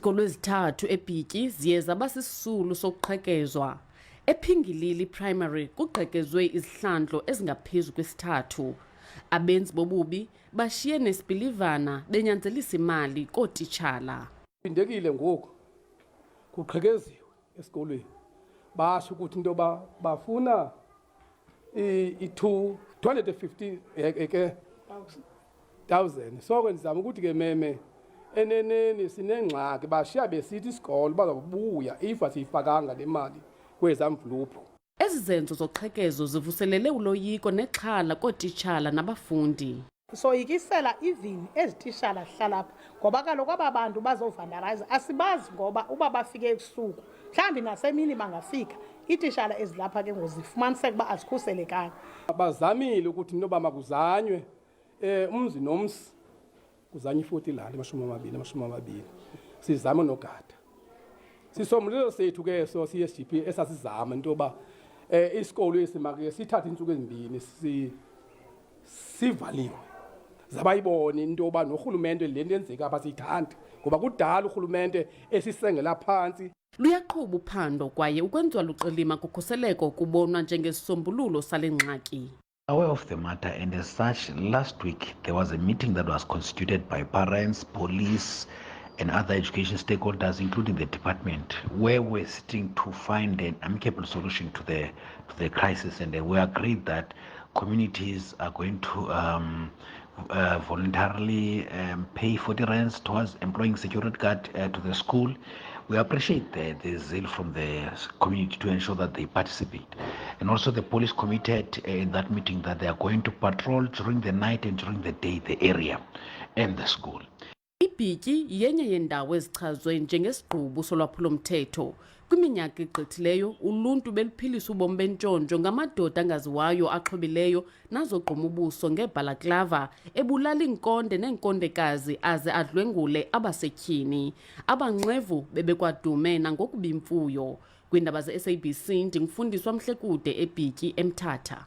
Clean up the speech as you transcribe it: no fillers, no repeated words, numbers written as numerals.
Izikolo ezithathu eBhityi ziye zaba sisisulu sokuqhekezwa. Ephingilili primary kuqhekezwe izihlandlo ezingaphezu kwesithathu. Abenzi bobubi bashiye nesipilivana benyanzelisa imali kootitshala. Indekile ngoku kuqhekeziwe esikolweni. Basho ukuthi into bafuna i-250 thousand. So kwenzama ukuthi ke meme eneneni sinengxaki bashiya besithi isikolo bazabuya if asiyifakanga le mali kwezamvuluphu. Ezi zenzo zoqhekezo zivuselele uloyiko nexhala kootitshala nabafundi. Soyikisela even ezititshala hlala apha ngoba kaloku aba bantu bazovandalize asibazi ngoba uba bafike ebusuku mhlawumbi nasemini bangafika iititshala ezilapha ke ngozifumaniseka uba azikhuselekanga. Bazamile ukuthi inoba makuzanywe umzi nomsi kuzanye i-40 lali 20 sizame nogada. Sisomlilo sethu ke so CSGP esasizama into ba isikolo esimake sithatha insuku ezimbini sivaliwe. Zabayibona into ba nohulumente lento enzeka abasithandi ngoba kudala uhulumente esisengela phantsi. Luyaqhuba uphando kwaye ukwenziwa luqilima kukhuseleko kubonwa njengesisombululo sale ngxaki. Aware of the matter, and as such, last week there was a meeting that was constituted by parents, police, and other education stakeholders, including the department, where we're sitting to find an amicable solution to the crisis. And we agreed that communities are going to voluntarily pay 40 rands towards employing security guard to the school. We appreciate the zeal from the community to ensure that they participate. And also the police committed in that meeting that they are going to patrol during the night and during the day the area and the school. iBhityi yenye yendawo ezichazwe njengesiqhubu solwaphulo-mthetho. Kwiminyaka egqithileyo uluntu beluphilisa ubomi bentshontsho ngamadoda angaziwayo axhobileyo nazogquma ubuso ngebhalaklava ebulala iinkonde neenkondekazi aze adlwengule abasetyhini. Abanxevu bebekwadume nangokuba imfuyo. Kwiindaba ze-SABC ndingufundiswa Mhlekude eBhityi eMthatha.